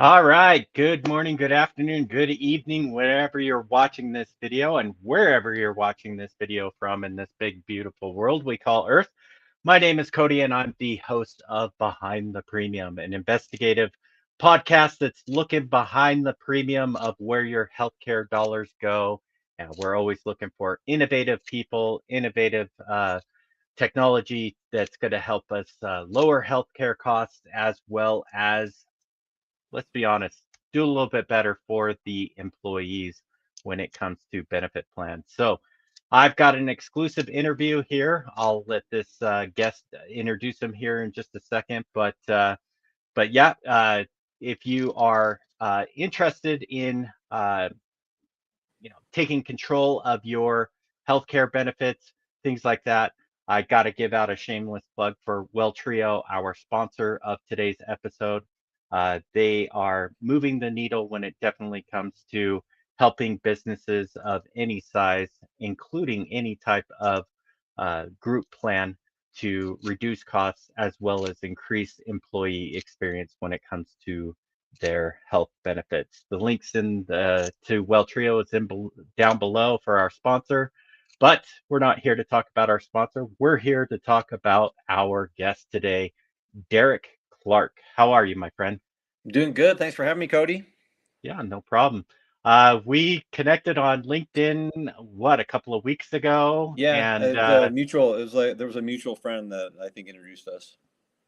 All right. Good morning, good afternoon, good evening, wherever you're watching this video and wherever you're watching this video from in this big, beautiful world we call Earth. My name is Cody, and I'm the host of Behind the Premium, an investigative podcast that's looking behind the premium of where your healthcare dollars go. And we're always looking for innovative people, innovative technology that's going to help us lower healthcare costs as well as, let's be honest, do a little bit better for the employees when it comes to benefit plans. So I've got an exclusive interview here. I'll let this guest introduce him here in just a second. But yeah, if you are interested in taking control of your healthcare benefits, things like that, I got to give out a shameless plug for Well Trio, our sponsor of today's episode. They are moving the needle when it definitely comes to helping businesses of any size, including any type of group plan, to reduce costs as well as increase employee experience when it comes to their health benefits. The links to Well Trio is down below for our sponsor, but we're not here to talk about our sponsor. We're here to talk about our guest today, Derik Clark. How are you, my friend? Doing good. Thanks for having me, Cody. Yeah, no problem. We connected on LinkedIn, what, a couple of weeks ago, Yeah, and the mutual. It was like there was a mutual friend that I think introduced us.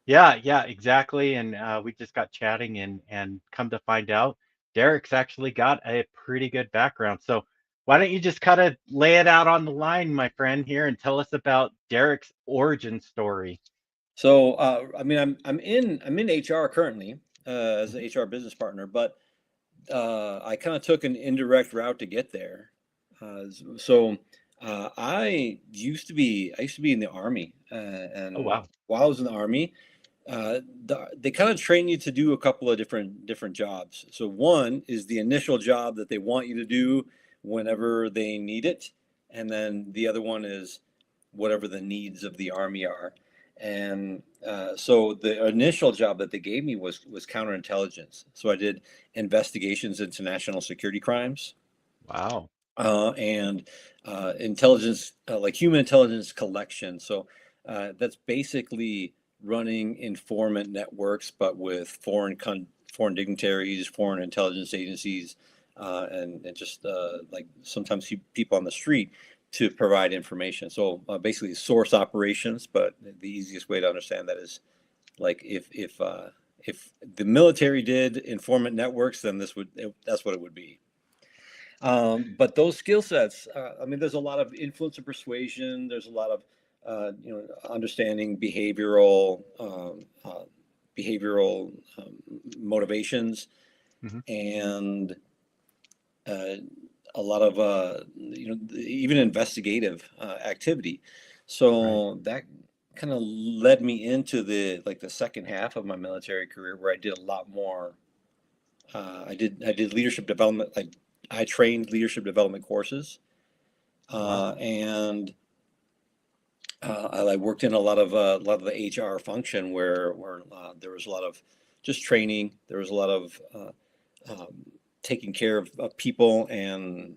yeah, exactly. And we just got chatting and come to find out, Derek's actually got a pretty good background. So why don't you just kind of lay it out on the line, my friend, here and tell us about Derek's origin story. So, I mean, I'm in HR currently as an Mhm. HR business partner, but I kind of took an indirect route to get there. So, I used to be in the army, Oh, and wow. while I was in the army, they kind of train you to do a couple of different jobs. So one is the initial job that they want you to do whenever they need it, and then the other one is whatever the needs of the army are. And so the initial job that they gave me was counterintelligence. So I did investigations into national security crimes Wow. and intelligence, like human intelligence collection. So that's basically running informant networks, but with foreign dignitaries, foreign intelligence agencies, and just like sometimes people on the street to provide information. So basically source operations, but the easiest way to understand that is like if the military did informant networks, then that's what it would be. But those skill sets, I mean, there's a lot of influence and persuasion. There's a lot of, understanding behavioral motivations, Hmm. and uh, a lot of, even investigative activity. Right. So that kind of led me into the second half of my military career, where I did a lot more. I did leadership development. I trained leadership development courses, Wow. and I worked in a lot of the HR function where there was a lot of just training. There was a lot of um, taking care of people and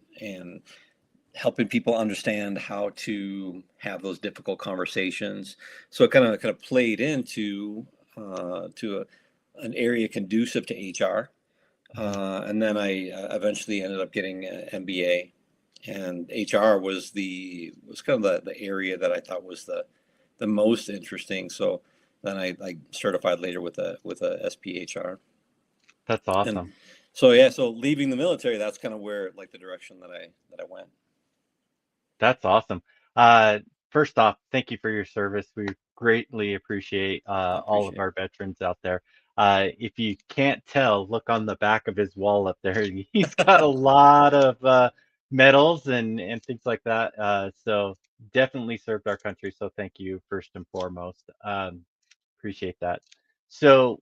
helping people understand how to have those difficult conversations. So it kind of played into to an area conducive to HR. Hmm. And then I eventually ended up getting an MBA, and HR was kind of the area that I thought was the most interesting. So then I certified later with a SPHR, That's and awesome. so yeah, so leaving the military, that's kind of where like the direction that I went. That's awesome. Uh, First off, thank you for your service. We greatly appreciate I all of appreciate it. our veterans out there. If you can't tell, look on the back of his wall up there. He's got a lot of medals and things like that. So definitely served our country. So thank you first and foremost. Appreciate that. So,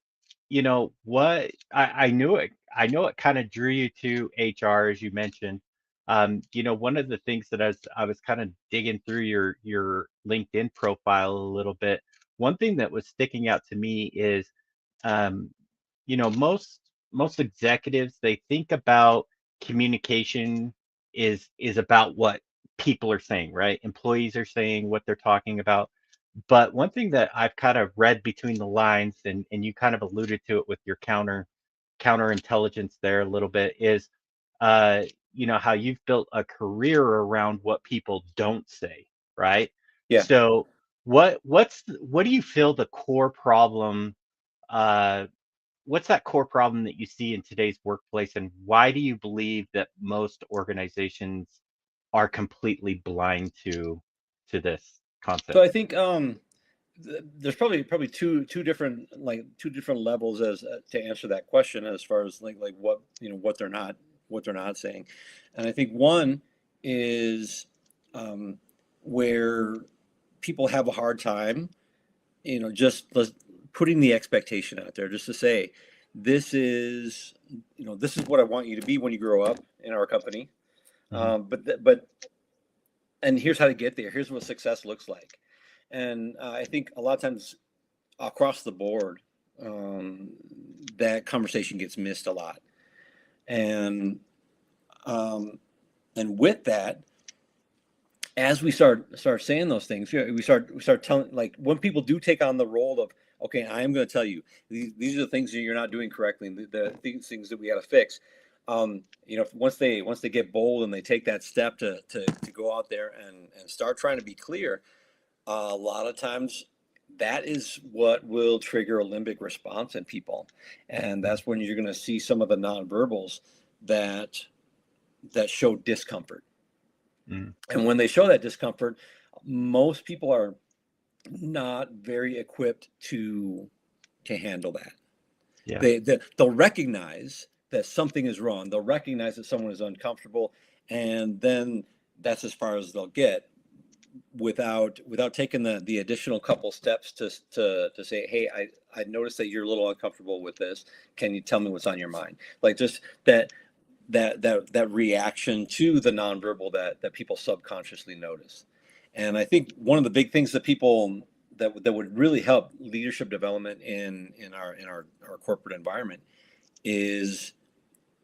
what I knew it. I know it kind of drew you to HR, as you mentioned. One of the things that I was kind of digging through your LinkedIn profile a little bit. One thing that was sticking out to me is, um, most most executives, they think about communication is about what people are saying, right? Employees are saying what they're talking about. But one thing that I've kind of read between the lines, and you kind of alluded to it with your counterintelligence there a little bit, is uh, how you've built a career around what people don't say, right? Yeah. So what do you feel the core problem, uh, what's that core problem that you see in today's workplace, and why do you believe that most organizations are completely blind to this So concept? I think there's probably two different levels as to answer that question as far as like what what they're not saying, and I think one is where people have a hard time, just putting the expectation out there, just to say, this is this is what I want you to be when you grow up in our company. Hmm. But and here's how to get there. Here's what success looks like. And I think a lot of times across the board, um, that conversation gets missed a lot. And um, and with that, as we start saying those things, we start telling, like, when people do take on the role of, okay, I am going to tell you, these are the things that you're not doing correctly, and these things that we got to fix. Once they get bold and they take that step to go out there and start trying to be clear, a lot of times that is what will trigger a limbic response in people, and that's when you're going to see some of the nonverbals that show discomfort. Mm. And when they show that discomfort, most people are not very equipped to handle that. Yeah. They'll recognize that something is wrong. They'll recognize that someone is uncomfortable, and then that's as far as they'll get, without taking the additional couple steps to say, hey, I noticed that you're a little uncomfortable with this. Can you tell me what's on your mind? Like, just that reaction to the nonverbal that people subconsciously notice. And I think one of the big things that people that would really help leadership development in our corporate environment is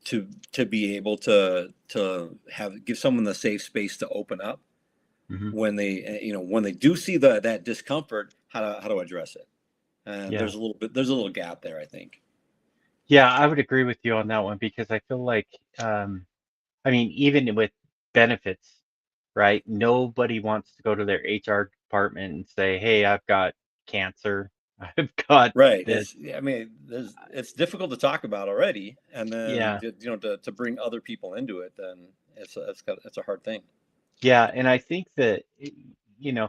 to be able to give someone the safe space to open up Hmm. when when they do see that discomfort, how to address it. And Yeah. there's a little gap there, I think. Yeah, I would agree with you on that one because I feel like, I mean, even with benefits, right? Nobody wants to go to their HR department and say, "Hey, I've got cancer. I've got Right. this." I mean, it's difficult to talk about already, and then Yeah. to bring other people into it, then it's a hard thing. Yeah, and I think that,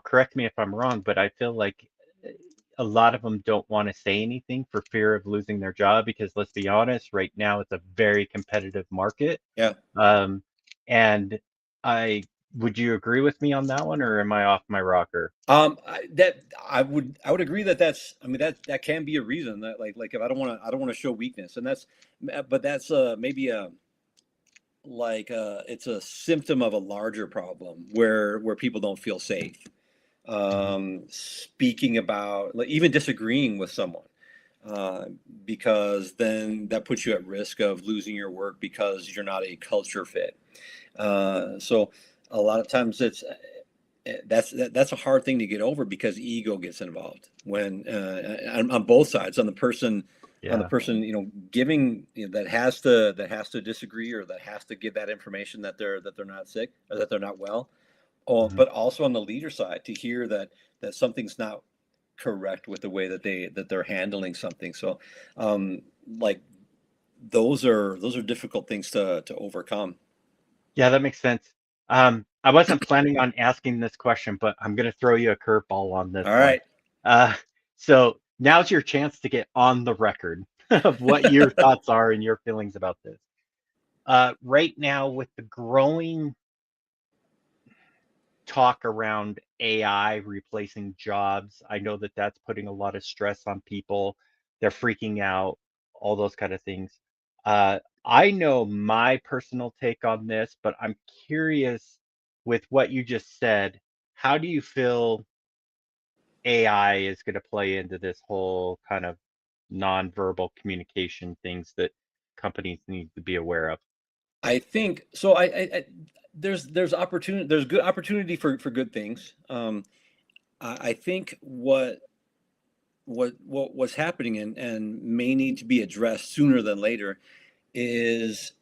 correct me if I'm wrong, but I feel like uh, a lot of them don't want to say anything for fear of losing their job because let's be honest, right now it's a very competitive market. Yeah. Um, and I would you agree with me on that one, or am I off my rocker? I would agree that I mean, that can be a reason, that like if I don't want to show weakness, and but that's maybe it's a symptom of a larger problem where people don't feel safe Hmm. speaking about, like, even disagreeing with someone, uh, because then that puts you at risk of losing your work because you're not a culture fit. So a lot of times that's a hard thing to get over, because ego gets involved when on both sides, on the Yeah. person giving, that has to disagree, or that has to give that information that they're not sick, or that they're not well. Oh, Hmm. but also on the leader side, to hear that something's not correct with the way that they're handling something. So like, those are difficult things to overcome. Yeah, that makes sense. I wasn't planning on asking this question, but I'm going to throw you a curveball on this All one. right. Uh, so now's your chance to get on the record of what your thoughts are and your feelings about this. Right now, with the growing talk around AI replacing jobs, I know that that's putting a lot of stress on people. They're freaking out, all those kind of things. I know my personal take on this, but I'm curious with what you just said, how do you feel AI is going to play into this whole kind of nonverbal communication things that companies need to be aware of? I think so. There's opportunity. There's good opportunity for good things. I think what's happening and may need to be addressed sooner than later is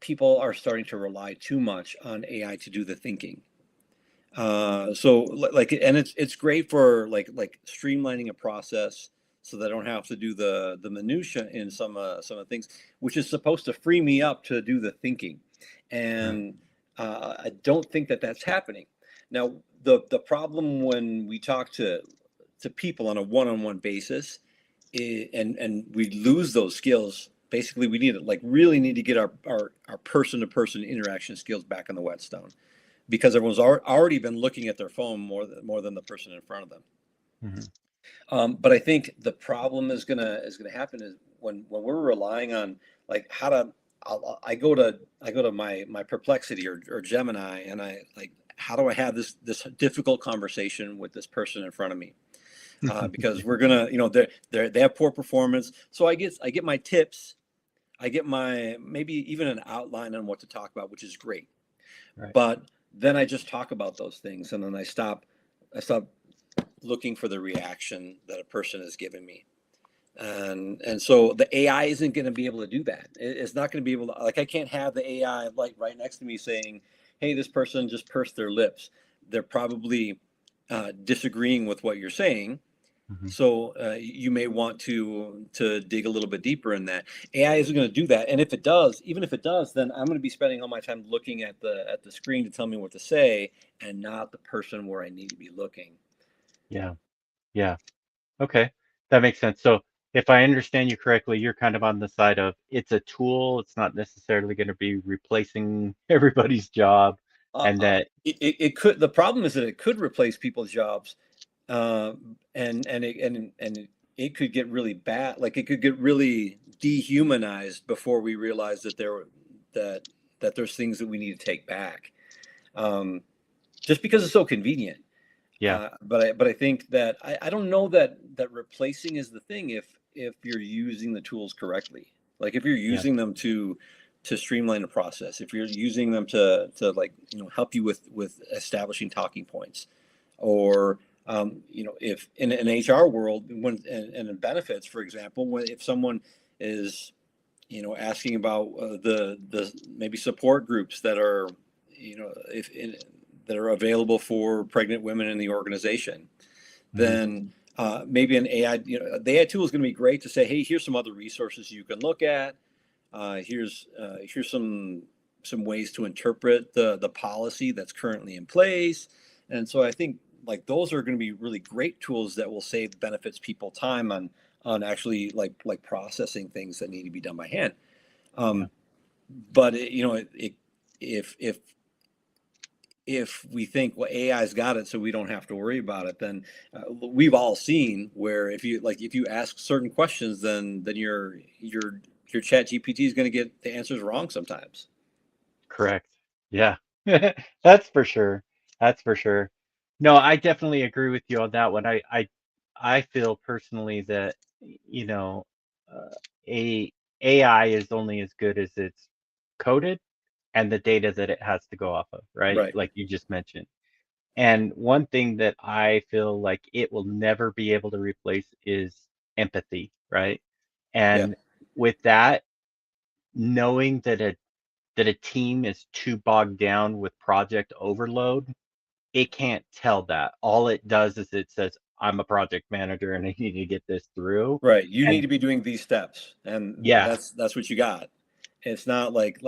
people are starting to rely too much on AI to do the thinking. So like, and it's great for like streamlining a process so that I don't have to do the minutia in some of the things, which is supposed to free me up to do the thinking. And I don't think that that's happening. Now, the problem when we talk to people on a one-on-one basis, and we lose those skills. Basically, we really need to get our person-to-person interaction skills back on the whetstone, because everyone's already been looking at their phone more than the person in front of them. But I think the problem is gonna happen is when we're relying on like I go to my Perplexity or Gemini, and I like, how do I have this difficult conversation with this person in front of me? Because we're gonna, they have poor performance. So I get my tips, I get my maybe even an outline on what to talk about, which is great. Right. But then I just talk about those things, and then I stop looking for the reaction that a person is giving me. And so the AI isn't going to be able to do that. It's not going to be able to, like, I can't have the AI like right next to me saying, hey, this person just pursed their lips. They're probably disagreeing with what you're saying. So you may want to dig a little bit deeper in that. AI isn't going to do that, and even if it does, then I'm going to be spending all my time looking at the screen to tell me what to say, and not the person where I need to be looking. Yeah. Okay, that makes sense. So if I understand you correctly, you're kind of on the side of it's a tool. It's not necessarily going to be replacing everybody's job, and that It could. The problem is that it could replace people's jobs, and it could get really bad. Like, it could get really dehumanized before we realize that there's things that we need to take back, just because it's so convenient. yeah, But I think that I don't know that replacing is the thing if you're using the tools correctly. Like, if you're using them to streamline the process, if you're using them to like, help you with establishing talking points, or if in an HR world, when and in benefits, for example, if someone is asking about the maybe support groups that are that are available for pregnant women in the organization, then maybe an AI, the AI tool is going to be great to say, hey, here's some other resources you can look at. Here's some ways to interpret the policy that's currently in place. And so I think like those are going to be really great tools that will save benefits people time on actually like processing things that need to be done by hand. But if we think, well, AI's got it, so we don't have to worry about it, then we've all seen where if you ask certain questions, then your chat GPT is going to get the answers wrong sometimes. correct. Yeah, that's for sure. That's for sure. No, I definitely agree with you on that one. I feel personally that, you know, a AI is only as good as it's coded and the data that it has to go off of, right? Right. Like you just mentioned. And one thing that I feel like it will never be able to replace is empathy, right? Yeah. And with that, knowing that a team is too bogged down with project overload, it can't tell that. All it does is it says, I'm a project manager and I need to get this through. Right. You need And to be doing these steps, and yeah, that's what you got. It's not like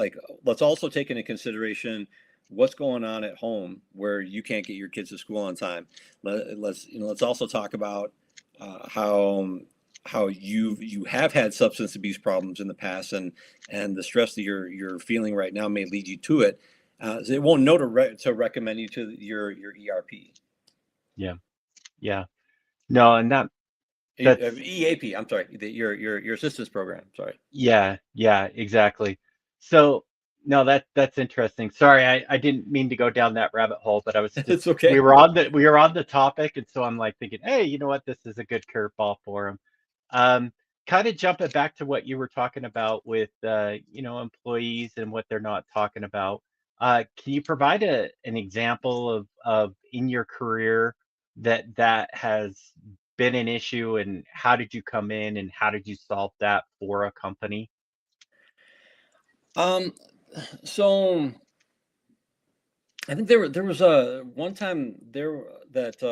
let's also take into consideration what's going on at home where you can't get your kids to school on time. Let's also talk about how you have had substance abuse problems in the past, and the stress that you're feeling right now may lead you to it. So it won't know to recommend you to your ERP. yeah, yeah. No, and that's EAP. I'm sorry, your assistance program. Sorry. yeah, exactly. So no, that's interesting. Sorry, I didn't mean to go down that rabbit hole, but I was just It's okay. we were on the topic, and so I'm like thinking, hey, you know what, this is a good curveball for him. kind of jump it back to what you were talking about with employees and what they're not talking about. Can you provide an example of in your career that has been an issue, and how did you come in and how did you solve that for a company? Um, so I think there was a one time there that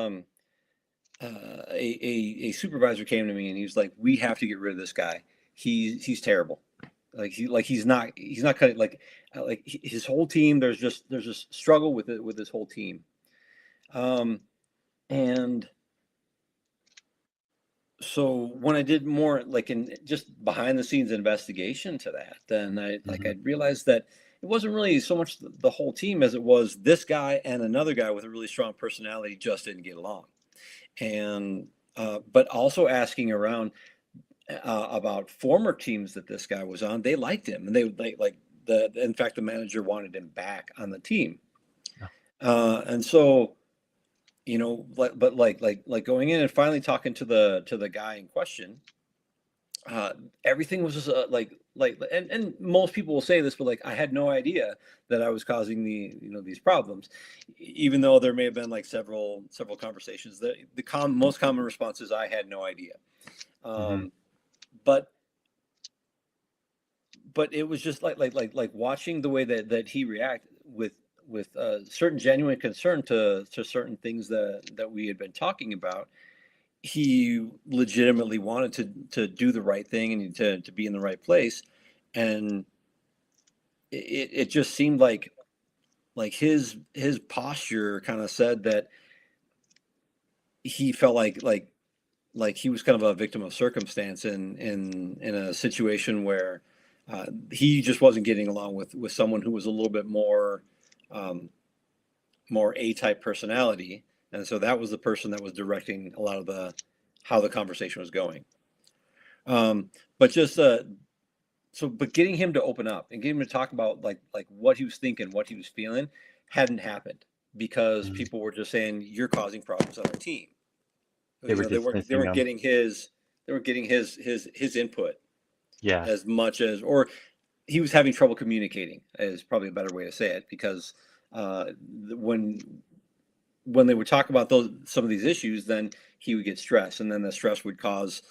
a supervisor came to me and he was like, "We have to get rid of this guy. He's terrible. He's not cutting his whole team. There's just struggle with it with his whole team." Um, and so when I did more like in just behind the scenes investigation to that, then Hmm. I realized that it wasn't really so much the whole team as it was this guy and another guy with a really strong personality just didn't get along. And but also asking around about former teams that this guy was on, they liked him and they like the in fact the manager wanted him back on the team. And so but going in and finally talking to the guy in question, everything was just and most people will say this, but like I had no idea that I was causing these problems, even though there may have been like several conversations. The most common response is I had no idea. Hmm. um, but but it was just like watching the way that he reacted with certain genuine concern to certain things that we had been talking about. He legitimately wanted to do the right thing and to be in the right place, and it just seemed like his posture kind of said that he felt like he was kind of a victim of circumstance in a situation where he just wasn't getting along with someone who was a little bit um, more A-type personality, and so that was the person that was directing a lot of the how the conversation was going. But just but getting him to open up and getting him to talk about like what he was thinking, what he was feeling, hadn't happened because Hmm. people were just saying you're causing problems on our team. They were They weren't dismissing them. getting his input Yeah. as much as, or he was having trouble communicating is probably a better way to say it, because uh, when they would talk about some of these issues, then he would get stressed, and then the stress would cause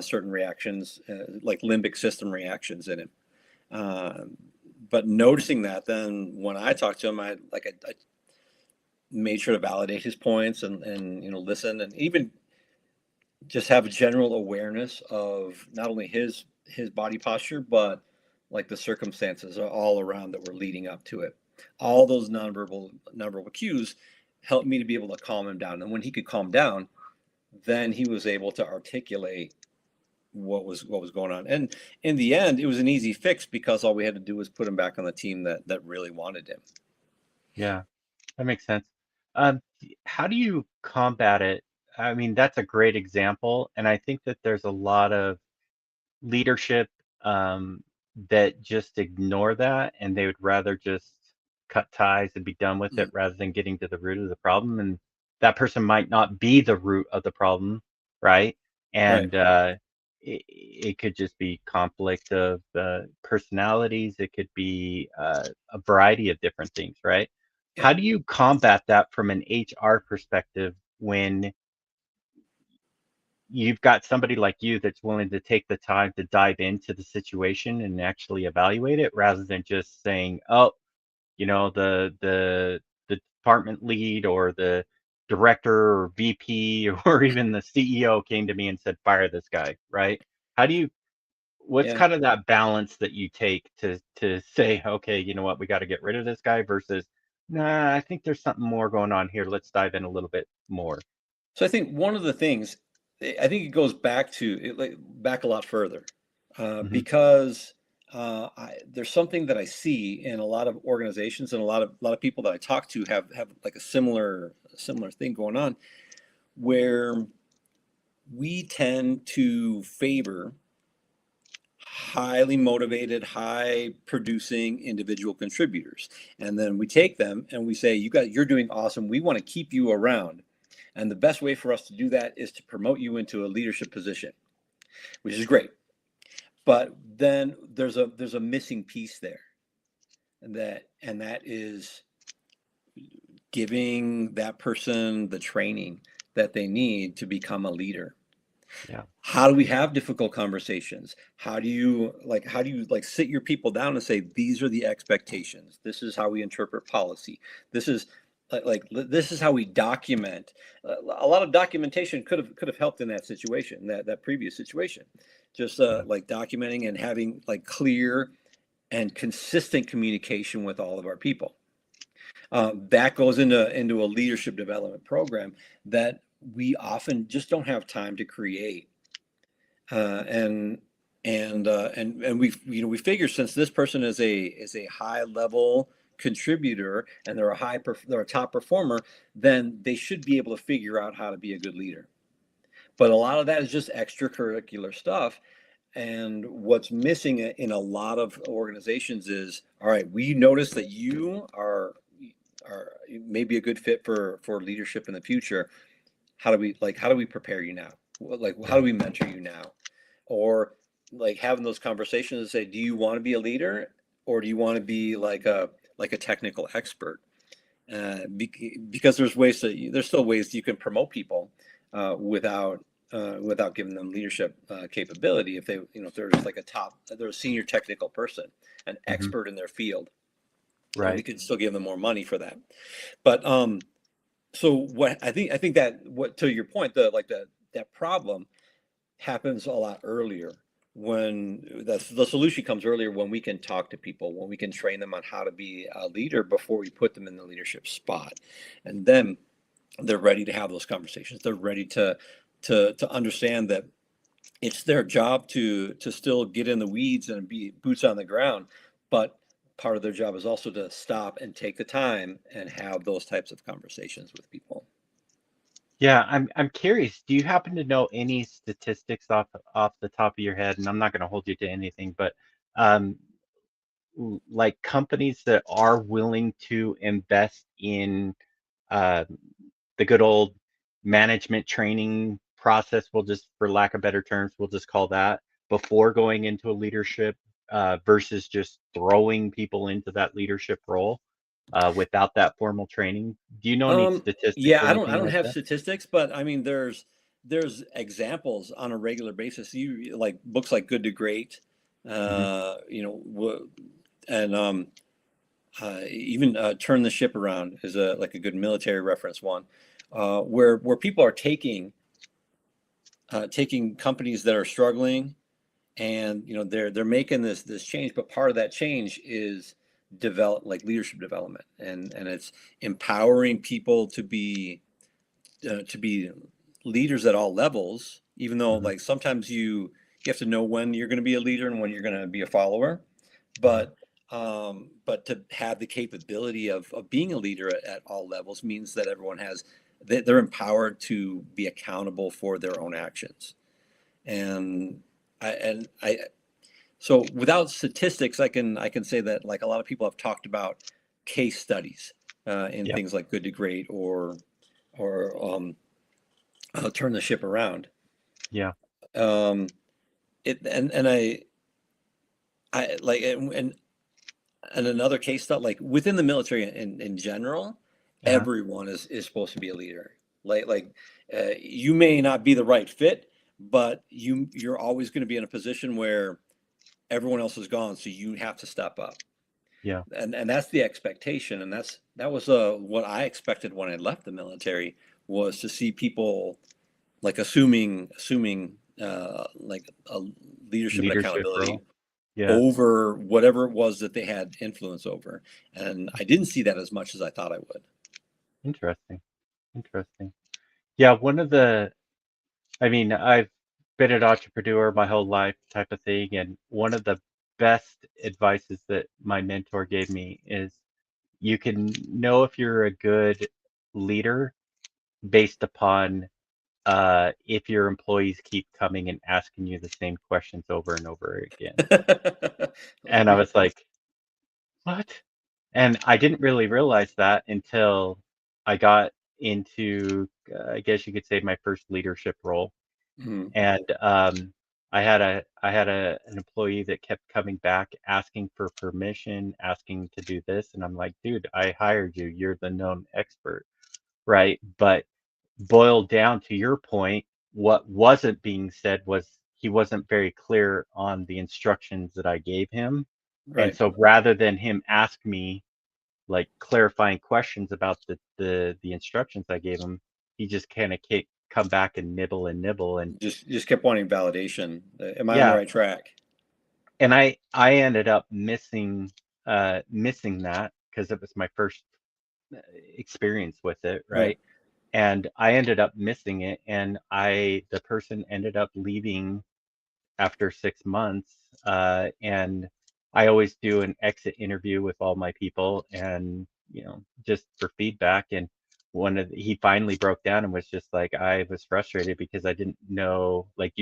certain reactions, like limbic system reactions in him. Uh, but noticing that, then when I talked to him, I made sure to validate his points and listen, and even just have a general awareness of not only his body posture, but like the circumstances all around that were leading up to it. All those nonverbal cues helped me to be able to calm him down. And when he could calm down, then he was able to articulate what was going on. And in the end, it was an easy fix because all we had to do was put him back on the team that really wanted him. Yeah. That makes sense. How do you combat it? I mean, that's a great example, and I think that there's a lot of leadership that just ignore that, and they would rather just cut ties and be done with it Mm, rather than getting to the root of the problem. And that person might not be the root of the problem, right? right. And it could just be conflict of personalities. It could be a variety of different things, right? Yeah. How do you combat that from an HR perspective when you've got somebody like you that's willing to take the time to dive into the situation and actually evaluate it rather than just saying, oh, the department lead or the director or VP or even the CEO came to me and said, fire this guy, right? How do you what's Yeah. kind of that balance that you take to say, okay, you know what, we got to get rid of this guy versus, nah, I think there's something more going on here. Let's dive in a little bit more. So I think one of the things, I think it goes back to it, like back a lot further, Hmm. because there's something that I see in a lot of organizations and a lot of people that I talk to have like a similar thing going on, where we tend to favor highly motivated, high producing individual contributors. And then we take them and we say, you're doing awesome. We want to keep you around. And the best way for us to do that is to promote you into a leadership position, which is great. But then there's a missing piece there, and that is giving that person the training that they need to become a leader. Yeah. How do we have difficult conversations? How do you sit your people down and say, these are the expectations. This is how we interpret policy. This is this is how we document. A lot of documentation could have helped in that situation, that previous situation. Just like documenting and having like clear and consistent communication with all of our people. That goes into a leadership development program that we often just don't have time to create. And we figure, since this person is a high level contributor and they're a top performer, then they should be able to figure out how to be a good leader. But a lot of that is just extracurricular stuff. And what's missing in a lot of organizations is, all right, we notice that you are maybe a good fit for leadership in the future. How do we prepare you now? How do we mentor you now? Or like having those conversations and say, do you want to be a leader, or do you want to be like a technical expert? Because there's still ways you can promote people without giving them leadership capability. If they're just like they're a senior technical person, an expert in their field, Right. we could still give them more money for that. But so what I think that, what, to your point, that problem happens a lot earlier, when the solution comes earlier, when we can talk to people, when we can train them on how to be a leader before we put them in the leadership spot. And then they're ready to have those conversations. They're ready to understand that it's their job to still get in the weeds and be boots on the ground, but part of their job is also to stop and take the time and have those types of conversations with people. Yeah, I'm curious, do you happen to know any statistics off the top of your head? And I'm not going to hold you to anything, but um, like companies that are willing to invest in uh, the good old management training process, we'll just, for lack of better terms, we'll just call that, before going into a leadership versus just throwing people into that leadership role without that formal training. Do you know any statistics Yeah, or I anything don't like have that? statistics, but I mean, there's examples on a regular basis. You like books like Good to Great, Hmm. and even Turn the Ship Around is a good military reference one, where people are taking companies that are struggling, and they're making this change, but part of that change is leadership development, and it's empowering people to be leaders at all levels, even though Hmm. like sometimes you have to know when you're going to be a leader and when you're going to be a follower. Hmm. But to have the capability of being a leader at all levels means that everyone they're empowered to be accountable for their own actions. And I so without statistics, I can say that, like, a lot of people have talked about case studies in Yep. things like Good to Great, or Turn the Ship Around. Yeah. Um, it and I like and another case study, like within the military in general, Uh-huh. everyone is supposed to be a leader. You may not be the right fit, but you're always going to be in a position where everyone else is gone, so you have to step up. Yeah. And that's the expectation, and that was what I expected when I left the military, was to see people like assuming like a leadership and Leadership accountability role. Yeah. over whatever it was that they had influence over. And I didn't see that as much as I thought I would. Interesting. Interesting. Yeah, I mean, I've been an entrepreneur my whole life type of thing, and one of the best advices that my mentor gave me is you can know if you're a good leader based upon if your employees keep coming and asking you the same questions over and over again. And I was like, what? And I didn't really realize that until I got into, I guess you could say, my first leadership role. Mhm. And an employee that kept coming back asking for permission, asking to do this, and I'm like, dude, I hired you. You're the known expert, right? But boiled down to your point, what wasn't being said was he wasn't very clear on the instructions that I gave him. And Right. so rather than him ask me like clarifying questions about the instructions I gave him, he just kind of come back and nibble and Just kept wanting validation. Am I on the yeah, right track? and I ended up missing that because it was my first experience with it, Right. right? And I ended up missing it, and the person ended up leaving after 6 months. And I always do an exit interview with all my people, and just for feedback. And he finally broke down and was just like, I was frustrated because I didn't know, like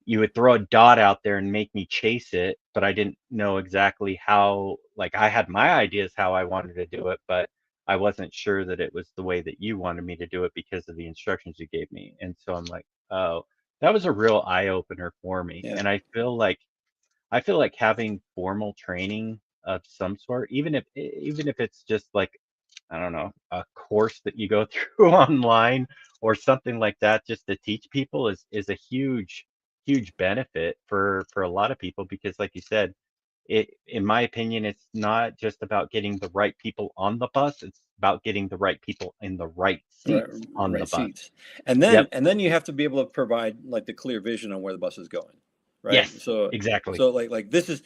you would throw a dot out there and make me chase it, but I didn't know exactly how, like I had my ideas how I wanted to do it, but I wasn't sure that it was the way that you wanted me to do it because of the instructions you gave me. And so I'm like, oh, that was a real eye opener for me. Yeah. And I feel like having formal training of some sort, even if it's just like, I don't know, a course that you go through online or something like that, just to teach people is a huge benefit for a lot of people because, like you said, in my opinion, it's not just about getting the right people on the bus, it's about getting the right people in the right Right, seats on the right bus. seats. And then Yep. and then you have to be able to provide like the clear vision on where the bus is going. Right. Yes, So exactly. so like this is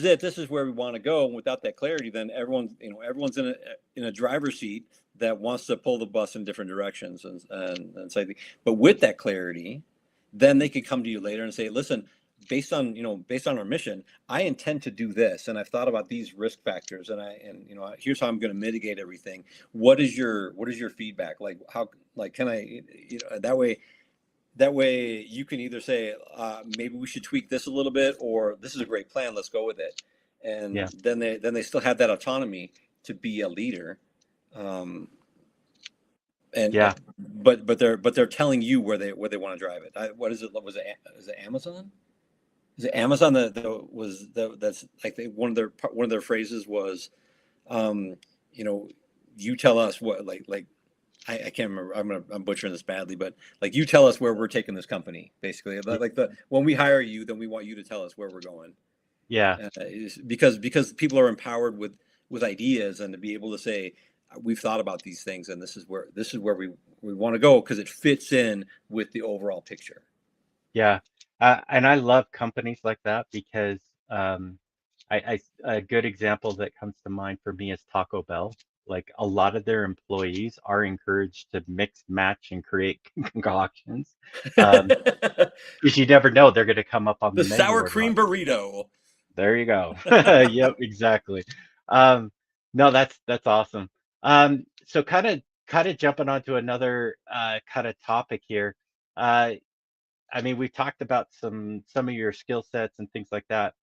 it. This is where we want to go. And without that clarity, then everyone's in a driver's seat that wants to pull the bus in different directions and say, but with that clarity, then they could come to you later and say, listen, based on our mission, I intend to do this, and I've thought about these risk factors, and here's how I'm going to mitigate everything. What is your feedback? Like how, like, can I, that way you can either say, maybe we should tweak this a little bit, or this is a great plan, let's go with it. And Yeah. then they still have that autonomy to be a leader. Um, and Yeah. but they're telling you where they want to drive it. What is it? Is it Amazon? Is it Amazon that's like one of their phrases was, um, you know, you tell us what, like I can't remember. I'm butchering this badly, but like, you tell us where we're taking this company, basically. y- Like, when we hire you, then we want you to tell us where we're going. Yeah. Because people are empowered with ideas, and to be able to say, we've thought about these things, and this is where we want to go because it fits in with the overall picture. Yeah, and I love companies like that because um, a good example that comes to mind for me is Taco Bell. Like a lot of their employees are encouraged to mix, match, and create concoctions, um, The because you never know they're going to come up on the menu sour or not. cream burrito. There you go. Yep, exactly. Um, no, that's awesome. So kind of jumping onto another kind of topic here. Uh, I mean, we've talked about some of your skill sets and things like that.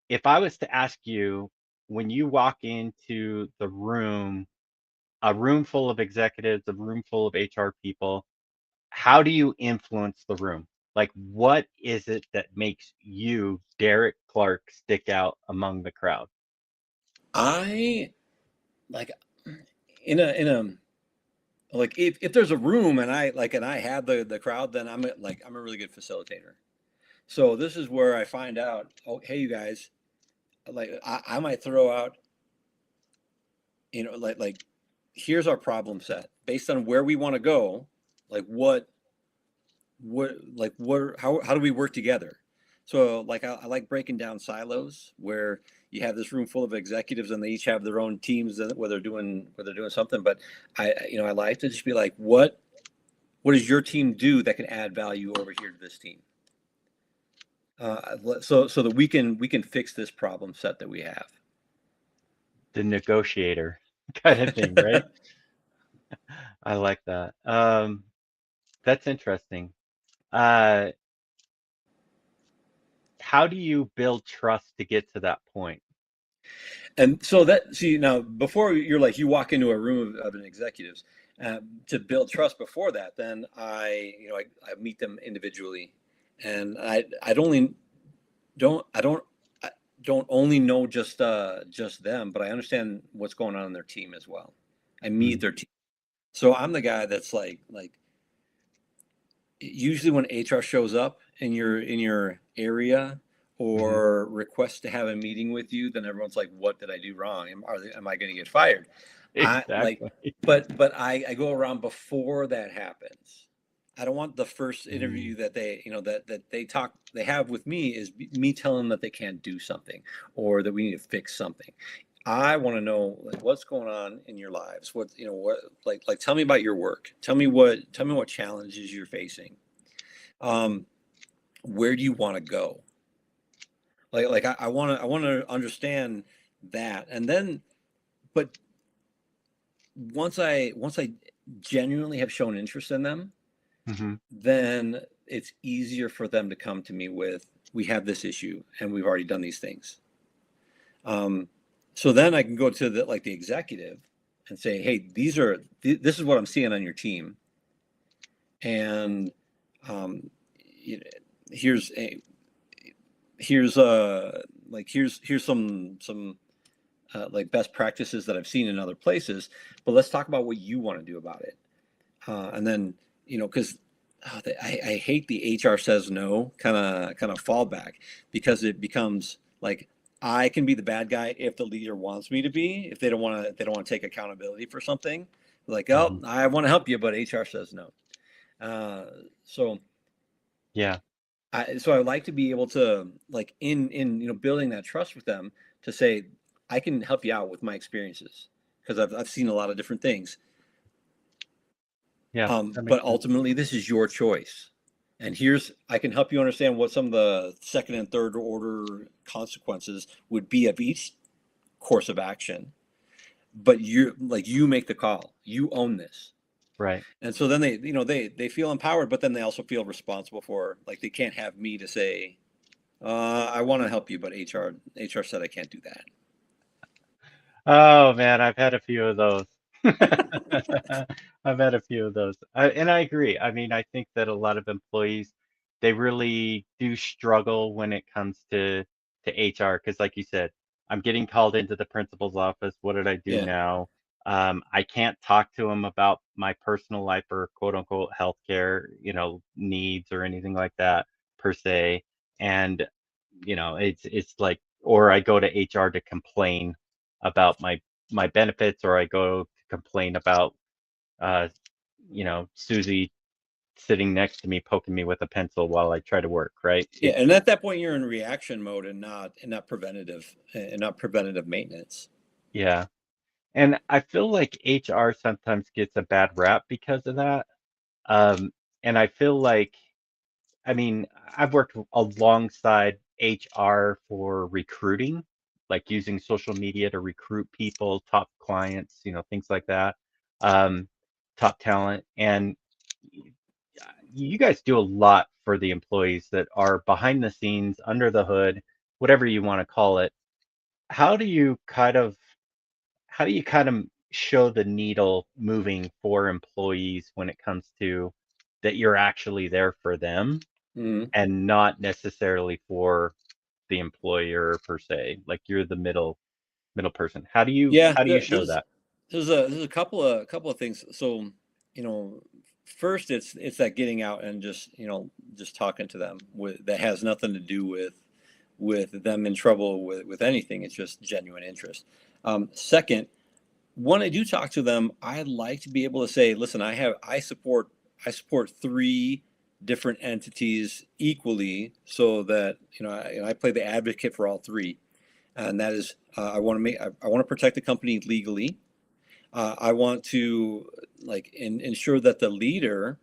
If I was to ask you, when you walk into the room, a room full of executives, a room full of HR people, how do you influence the room? Like, what is it that makes you, Derik Clark, stick out among the crowd? I like in a like, if there's a room and I have the crowd, then I'm a really good facilitator. So this is where I find out, oh, hey, you guys, like, I might throw out, like, here's our problem set based on where we want to go. Like, how do we work together? So, like, I like breaking down silos where you have this room full of executives and they each have their own teams where they're doing something. But I like to just be like, what does your team do that can add value over here to this team? So that we can fix this problem set that we have. The negotiator kind of thing, right? I like that. That's interesting. Uh, how do you build trust to get to that point? And so that, see, now, before you walk into a room of an executives, to build trust before that, then I meet them individually, And I don't only know just them, but I understand what's going on in their team as well. I meet their team. So I'm the guy that's like usually when HR shows up in your area or requests to have a meeting with you, then everyone's like, what did I do wrong? Am I going to get fired? Exactly. But I go around before that happens. I don't want the first interview that they, that they have with me is me telling them that they can't do something or that we need to fix something. I want to know like what's going on in your lives. Tell me about your work. Tell me what challenges you're facing. Where do you want to go? I want to understand that. And then, but once I genuinely have shown interest in them, then it's easier for them to come to me with, we have this issue and we've already done these things. So then I can go to the executive and say, hey, this is what I'm seeing on your team. And here's some best practices that I've seen in other places, but let's talk about what you want to do about it. And then, because I hate the HR says no kind of fallback, because it becomes like I can be the bad guy if the leader wants me to be. If they don't want to take accountability for something, like, oh, I want to help you, but HR says no. So I like to be able to in building that trust with them to say, I can help you out with my experiences because I've seen a lot of different things. But ultimately, this is your choice. And I can help you understand what some of the second and third order consequences would be of each course of action. But you make the call. You own this. Right. And so then they feel empowered, but then they also feel responsible for, they can't have me to say, I want to help you, but HR said I can't do that. Oh man, I've had a few of those. I've had a few of those. And I agree. I mean, I think that a lot of employees, they really do struggle when it comes to HR, because like you said, I'm getting called into the principal's office. What did I do now? I can't talk to him about my personal life or quote unquote healthcare, needs or anything like that per se. And, it's like, or I go to HR to complain about my benefits, or I go to complain about Susie sitting next to me poking me with a pencil while I try to work, right? And at that point you're in reaction mode and not preventative maintenance. Yeah. And I feel like HR sometimes gets a bad rap because of that. And I feel like, I mean, I've worked alongside HR for recruiting, like using social media to recruit people, top clients, things like that, top talent. And you guys do a lot for the employees that are behind the scenes, under the hood, whatever you want to call it. How do you kind of show the needle moving for employees when it comes to that you're actually there for them and not necessarily for the employer per se, like you're the middle person? How do you show that? There's a couple of things. So, first it's that getting out and just talking to them that has nothing to do with them in trouble with anything. It's just genuine interest. Second, when I do talk to them, I like to be able to say, listen, I support 3 different entities equally, so that I play the advocate for all 3, and that is I want to protect the company legally. I want to ensure that the leader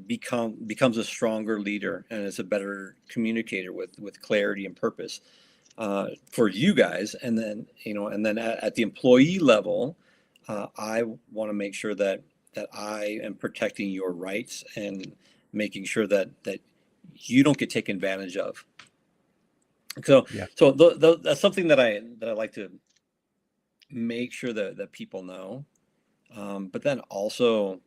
becomes a stronger leader and is a better communicator with clarity and purpose for you guys. And then at the employee level, I want to make sure that I am protecting your rights and making sure that you don't get taken advantage of. So that's something that I like to make sure that people know. But then also,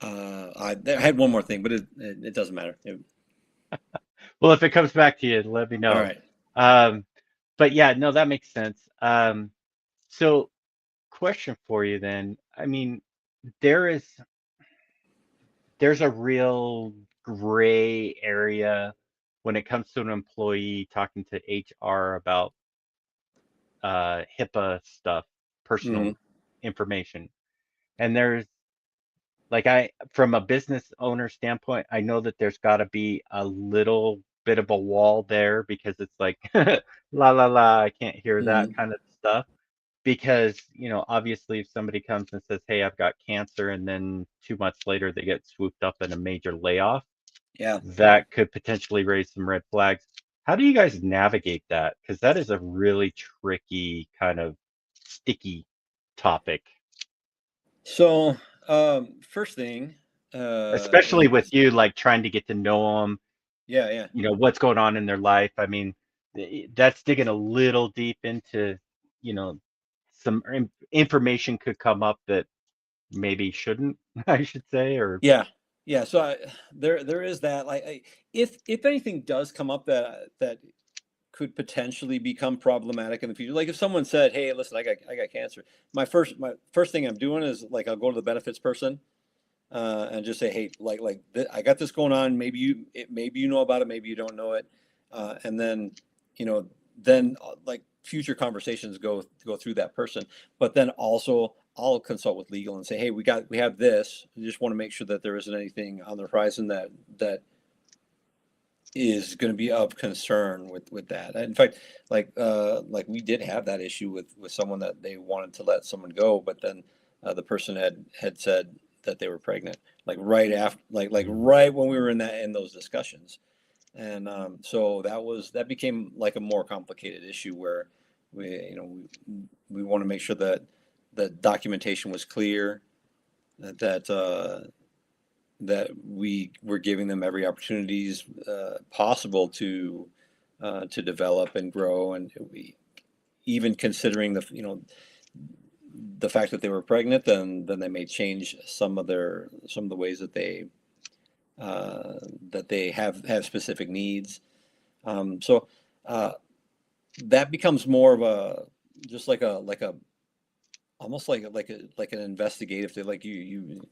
I had one more thing, but it doesn't matter. Well, if it comes back to you, let me All know. right. Um, but yeah, no, that makes sense. So question for you then. I mean, there is there's a real gray area when it comes to an employee talking to HR about HIPAA stuff, Hmm. personal information. And there's like from a business owner standpoint, I know that there's got to be a little bit of a wall there because it's like la la la, I can't hear that Hmm. kind of stuff. Because, obviously if somebody comes and says, "Hey, I've got cancer," and then 2 months later they get swooped up in a major layoff, Yeah. that could potentially raise some red flags. How do you guys navigate that? Because that is a really tricky kind of sticky topic, So, first thing, especially with is you like trying to get to know them, yeah, yeah. what's going on in their life. I mean, that's digging a little deep into, you know, some information could come up that maybe shouldn't, I should say, or Yeah, yeah. So there is that. Like, if anything does come up that could potentially become problematic in the future, like if someone said, "Hey, listen, I got cancer," my first thing I'm doing is like I'll go to the benefits person and just say, "Hey, I got this going on. Maybe you know about it, maybe you don't know it," and then you know like future conversations go through that person. But then also I'll consult with legal and say, "Hey, we have this. We just want to make sure that there isn't anything on the horizon that is going to be of concern with that." In fact, like we did have that issue with someone that they wanted to let someone go, but then the person had said that they were pregnant, like right after, like Mhm. right when we were in those discussions, and so that became like a more complicated issue where we you know we want to make sure that the documentation was clear, that we were giving them every opportunities possible to develop and grow, and we even considering the fact that they were pregnant, then they may change some of the ways uh, that they have specific needs. So uh, that becomes more of a just like a almost like an investigative thing. Like you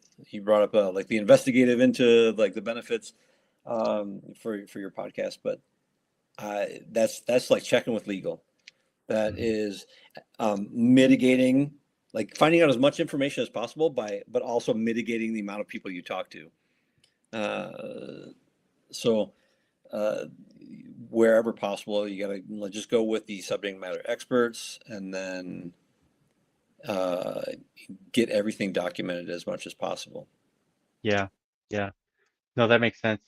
brought up like the investigative into like the benefits for your podcast, but that's like checking with legal. That Mhm. is mitigating, like finding out as much information as possible but also mitigating the amount of people you talk to. Uh, so uh, wherever possible, you gotta just go with the subject matter experts, and then uh, get everything documented as much as possible. Yeah, yeah. No, that makes sense.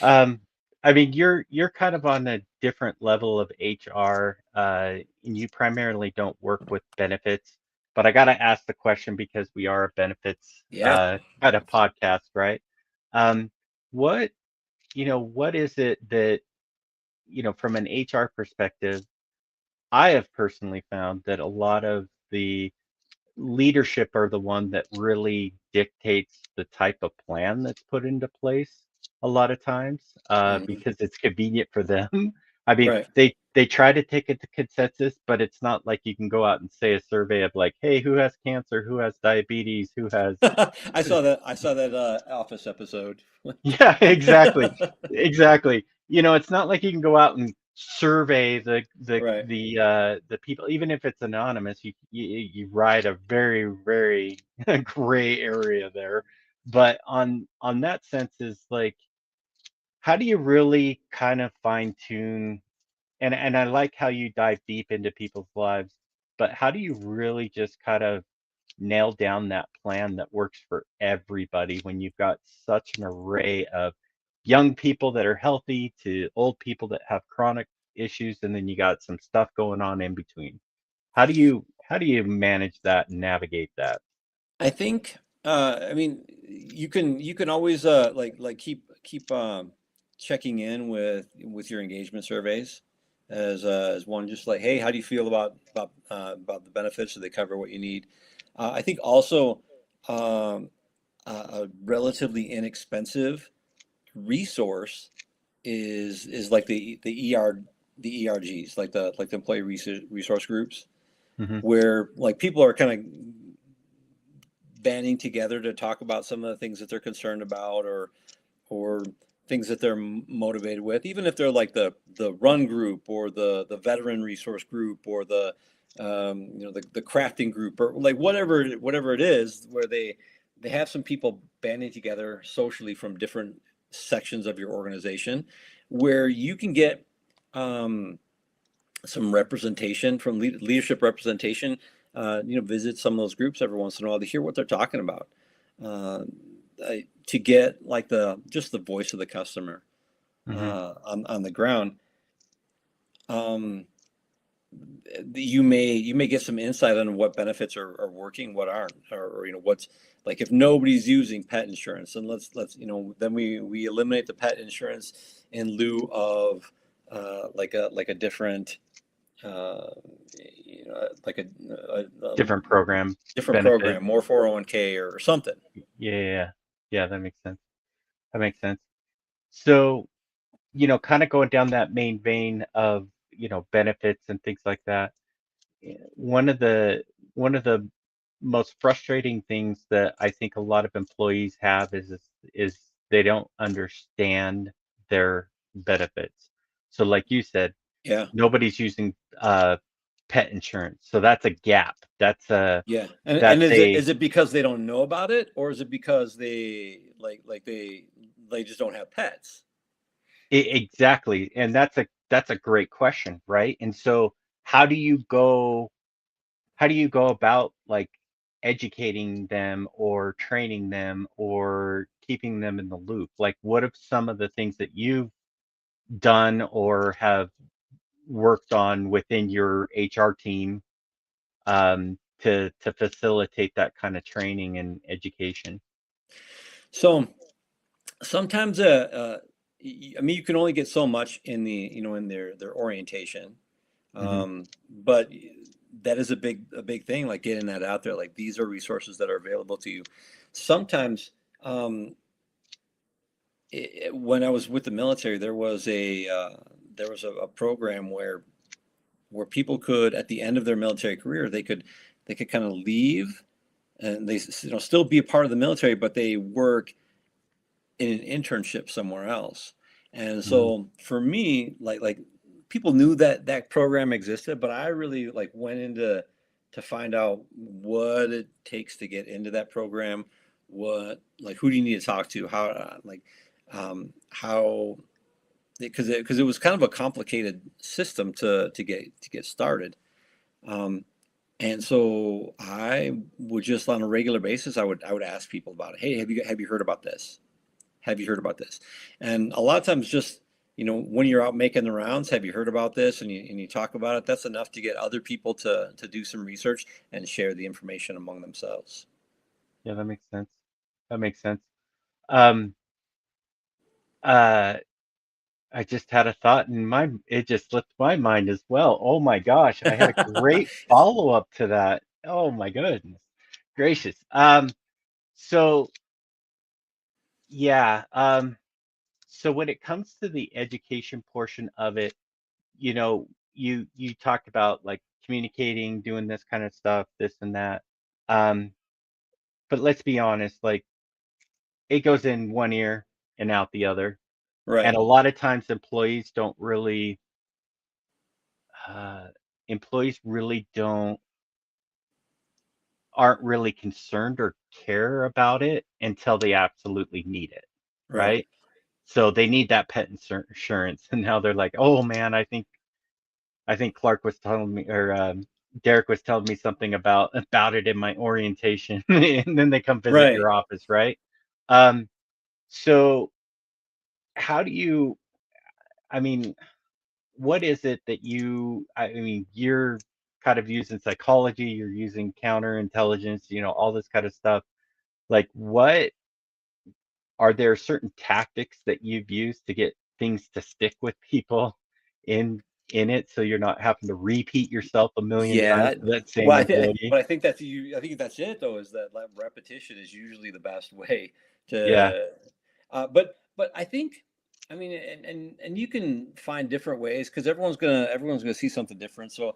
Um, I mean, you're kind of on a different level of HR, and you primarily don't work with benefits, but I gotta ask the question because we are a benefits Yeah. kind of podcast, right? Um, what, what is it that, from an HR perspective, I have personally found that a lot of the leadership are the one that really dictates the type of plan that's put into place a lot of times, Hmm. because it's convenient for them. I mean, Right. they try to take it to consensus, but it's not like you can go out and say a survey of like, hey, who has cancer, who has diabetes, who has I saw that Office episode. yeah, exactly. Exactly. It's not like you can go out and survey Right. the people, even if it's anonymous, you ride a very, very gray area there. But on that sense is like, how do you really kind of fine tune, and I like how you dive deep into people's lives, but how do you really just kind of nail down that plan that works for everybody when you've got such an array of young people that are healthy to old people that have chronic issues, and then you got some stuff going on in between? How do you manage that and navigate that? I think I mean you can always keep checking in with your engagement surveys as one, just like, hey, how do you feel about the benefits? Do they cover what you need? I think also um, a relatively inexpensive resource is like the ERGs, like the employee resource groups, Hmm. where like people are kind of banding together to talk about some of the things that they're concerned about, or things that they're motivated with, even if they're like the run group or the veteran resource group or the the crafting group, or like whatever it is, where they have some people banding together socially from different sections of your organization, where you can get some representation from leadership representation. Visit some of those groups every once in a while to hear what they're talking about, uh, to get like just the voice of the customer Hmm. on the ground. Um, you may get some insight on what benefits are working, what aren't, or what's like if nobody's using pet insurance, and let's then we eliminate the pet insurance in lieu of like a different like a Different program different benefit. program, more 401k or something. Yeah, yeah, yeah. Yeah, that makes sense. That makes sense. So, kind of going down that main vein of, benefits and things like that. One of the one of the most frustrating things that I think a lot of employees have is they don't understand their benefits. So like you said, Yeah, nobody's using pet insurance. So that's a gap. yeah. And That's a is it because they don't know about it, or is it because they just don't have pets? exactly. And that's a great question, right? And so how do you go how do you go about like educating them or training them or keeping them in the loop? Like, what are some of the things that you've done or have worked on within your HR team to facilitate that kind of training and education? So sometimes I mean, you can only get so much in in their orientation. Hmm. But that is a big thing, like getting that out there, like these are resources that are available to you. Sometimes when I was with the military, there was a program where people could, at the end of their military career, they could kind of leave, and they still be a part of the military, but they work in an internship somewhere else. And Hmm. so for me, like people knew that that program existed, but I really like went into to find out what it takes to get into that program. What, like, who do you need to talk to? How, because it was kind of a complicated system to get started. Um, and so I would just on a regular basis, I would ask people about it. Hey, have you heard about this? Have you heard about this? And a lot of times, just when you're out making the rounds, have you heard about this? And you talk about it. That's enough to get other people to do some research and share the information among themselves. Yeah, that makes sense. That makes sense. Um, uh, I just had a thought in it just slipped my mind as well. Oh my gosh, I had a great follow-up to that. Oh my goodness gracious. So yeah, so when it comes to the education portion of it, you talked about like communicating, doing this kind of stuff, this and that. Um, but let's be honest, like it goes in one ear and out the other. And Right, a lot of times uh, employees really don't aren't really concerned or care about it until they absolutely need it, right, right? So they need that pet insurance, and now they're like, "Oh man, I think Clark was telling me, or Derek was telling me something about it in my orientation," and then they come visit right. your office, right? Um, so how do you? I mean, what is it that I mean, you're kind of using psychology, you're using counterintelligence, all this kind of stuff. Like, what are there certain tactics that you've used to get things to stick with people in? in it, so you're not having to repeat yourself a million times Yeah. to that same Well, employee. but I think that's I think that's it though, is that repetition is usually the best way Yeah, to, but I think, I mean, and you can find different ways because everyone's gonna see something different. So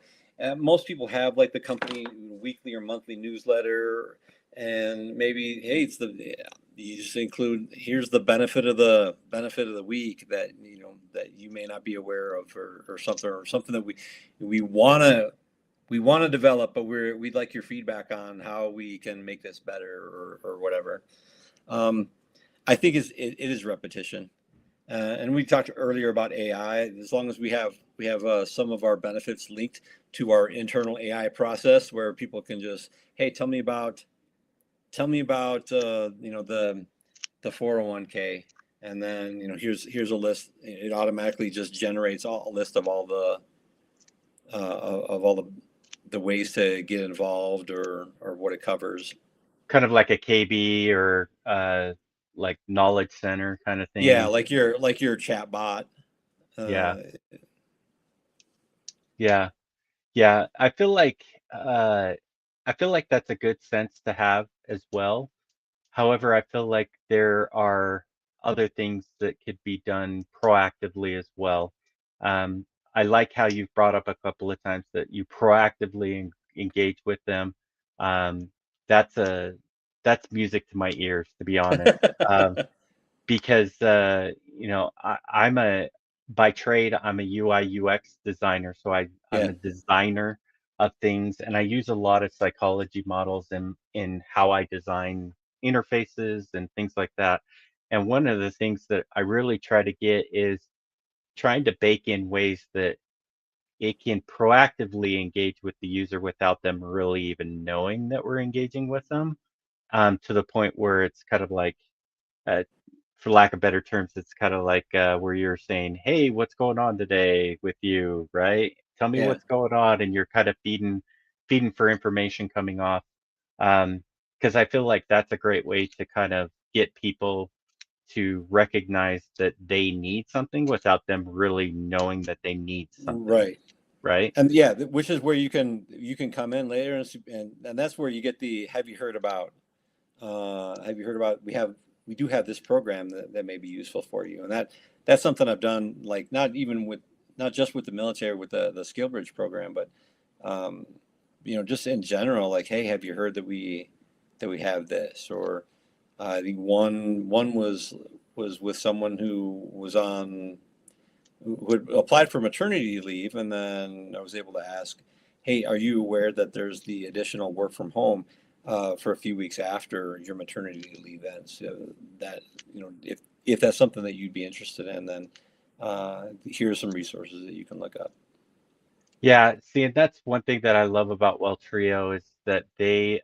most people have like the company weekly or monthly newsletter, and maybe, hey, it's the you just include, here's the benefit of the week that that you may not be aware of, or something that we want to develop, but we'd like your feedback on how we can make this better, or whatever. Um, I think it is repetition, and we talked earlier about AI. As long as we have some of our benefits linked to our internal AI process, where people can just, hey, tell me about the 401k, and then here's a list. It automatically just generates a list of all the ways to get involved, or what it covers. kind of like a KB or like knowledge center kind of Yeah, thing. like your chat bot. Yeah, Uh, yeah, yeah. Uh, I feel like that's a good sense to have as well. However, I feel like there are other things that could be done proactively as well. Um, I like how you've brought up a couple of times that you proactively engage with them. Um, that's a that's music to my ears, to be honest. Um, because I'm a by trade I'm a UI UX designer, so I'm yeah, a designer of things, and I use a lot of psychology models in how I design interfaces and things like that. And one of the things that I really try to get is trying to bake in ways that it can proactively engage with the user without them really even knowing that we're engaging with them, to the point where it's kind of like uh, for lack of better terms, it's kind of like where you're saying, "Hey, what's going on today with you?" Right? Tell me yeah, what's going on, and you're kind of feeding for information coming off. Because I feel like that's a great way to kind of get people to recognize that they need something without them really knowing that they need something. right. Right? And yeah, which is where you can come in later, and that's where you get the, have you heard about, we do have this program that may be useful for you, and that's something I've done, like not just with the military, with the skill bridge program, but um, just in general, like, hey, have you heard that we have this? Or I think one was with someone who had applied for maternity leave, and then I was able to ask, "Hey, are you aware that there's the additional work from home for a few weeks after your maternity leave ends? That if that's something that you'd be interested in, then here's some resources that you can look up." Yeah. See, and that's one thing that I love about Well Trio is that they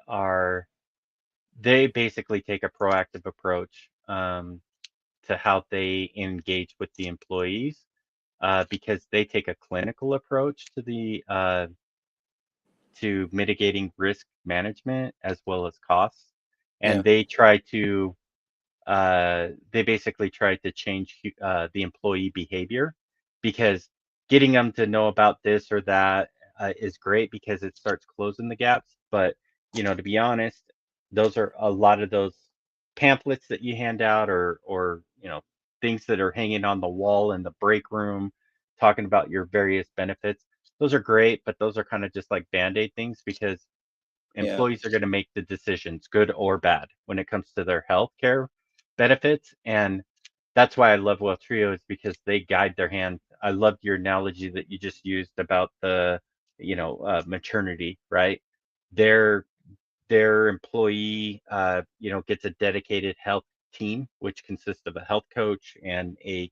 basically take a proactive approach. To how they engage with the employees, because they take a clinical approach to mitigating risk management as well as costs, Yeah, and they basically try to change the employee behavior, because getting them to know about this or that is great because it starts closing the gaps. But to be honest, those are a lot of those pamphlets that you hand out, or things that are hanging on the wall in the break room talking about your various benefits. Those are great, but those are kind of just like band-aid things, because yeah, employees are going to make the decisions, good or bad, when it comes to their health care benefits. And that's why I love Well Trio, is because they guide their hand. I loved your analogy that you just used about the, maternity, right? Their their employee, gets a dedicated health team, which consists of a health coach and a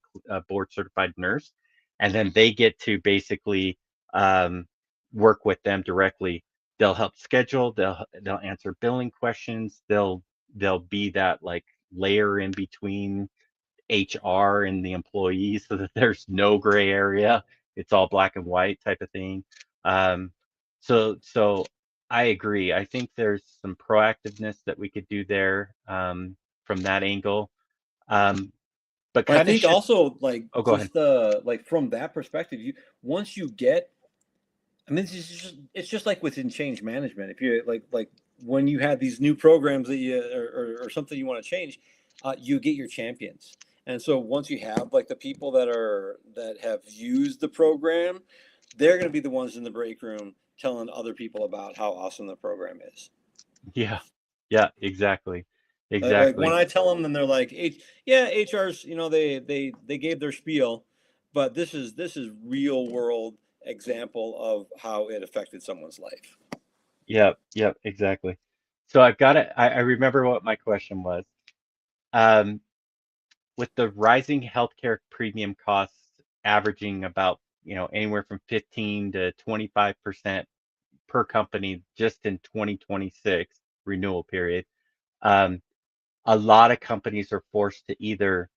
board certified nurse, and then they get to basically um, work with them directly. They'll help schedule. They'll answer billing questions. They'll be that like layer in between HR and the employees, so that there's no gray area. It's all black and white type of thing. Um, so I agree. I think there's some proactiveness that we could do there, from that angle. Um, but But I kind of think shift. also like Oh, go ahead. just like from that perspective, once you get, I mean, it's just like within change management. If you like when you have these new programs that you or something you want to change, you get your champions. And so once you have like the people that have used the program, they're going to be the ones in the break room telling other people about how awesome the program is. Yeah, yeah, exactly, Like when exactly. I tell them, then they're like, "Yeah, HR's, they gave their spiel, but this is real world example of how it affected someone's life." Yep, yep, exactly. So I've got it. I remember what my question was. Um, with the rising healthcare premium costs averaging about, anywhere from 15 to 25% per company just in 2026 renewal period, um, a lot of companies are forced to either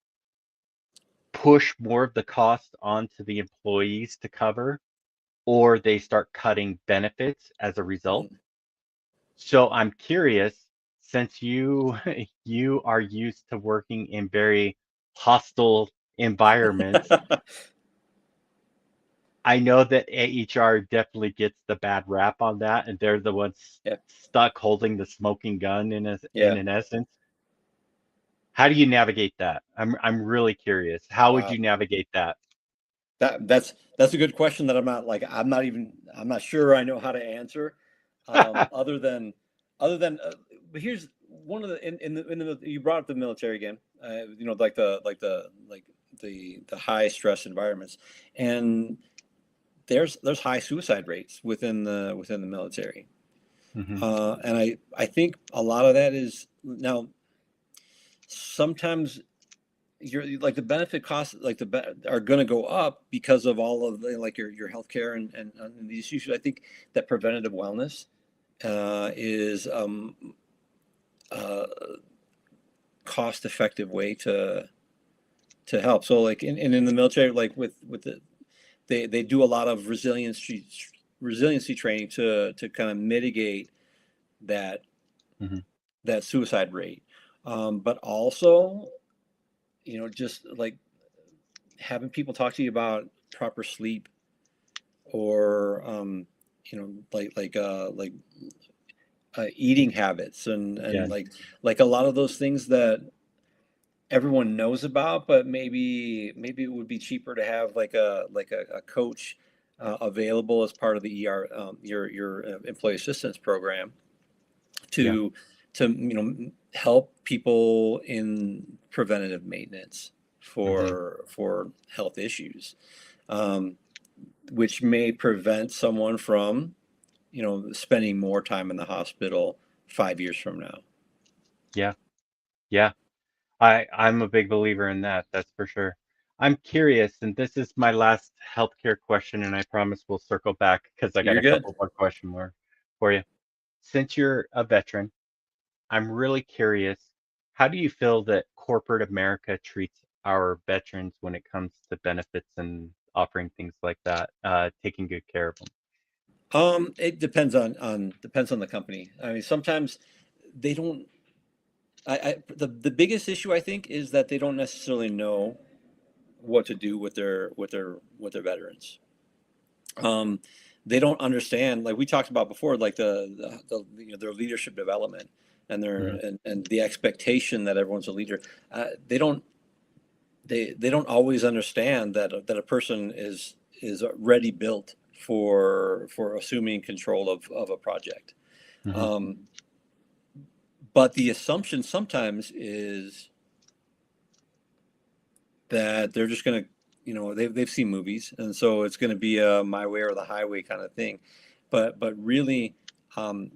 push more of the cost onto the employees to cover, or they start cutting benefits as a result. Mm. So I'm curious, since you you are used to working in very hostile environments, I know that HR definitely gets the bad rap on that, and they're the ones Yeah, stuck holding the smoking gun in yeah. an essence. How do you navigate that? I'm really curious. How would you Wow. navigate that? That's a good question that I'm not sure I know how to answer. Other than but here's one of the in the you brought up the military again. Like the high stress environments, and there's high suicide rates within the military. Hmm. And I think a lot of that is now sometimes you're like the benefit costs are going to go up because of all of like your healthcare and these issues. I think that preventative wellness is a cost effective way to help. So like in the military, like with they do a lot of resiliency training to kind of mitigate that Hmm. that suicide rate. But also, just like having people talk to you about proper sleep or eating habits and Yeah, like a lot of those things that everyone knows about, but maybe it would be cheaper to have like a coach available as part of the your employee assistance program yeah. to help people in preventative maintenance Hmm. for health issues, um, which may prevent someone from spending more time in the hospital 5 years from now. Yeah, yeah. I'm a big believer in that, that's for sure. I'm curious, and this is my last healthcare question, and I promise we'll circle back because I got You're a good. couple more questions more for you. Since you're a veteran, I'm really curious, how do you feel that corporate America treats our veterans when it comes to benefits and offering things like that, taking good care of them? It depends on the company. I mean, sometimes they don't. The biggest issue I think is that they don't necessarily know what to do with their veterans. Um, they don't understand, like we talked about before, like their leadership development and their Hmm. and the expectation that everyone's a leader. They don't always understand that a person is already built for assuming control of a project. Hmm. Um, but the assumption sometimes is that they're just going to, they've seen movies, and so it's going to be a my way or the highway kind of thing. But really, um,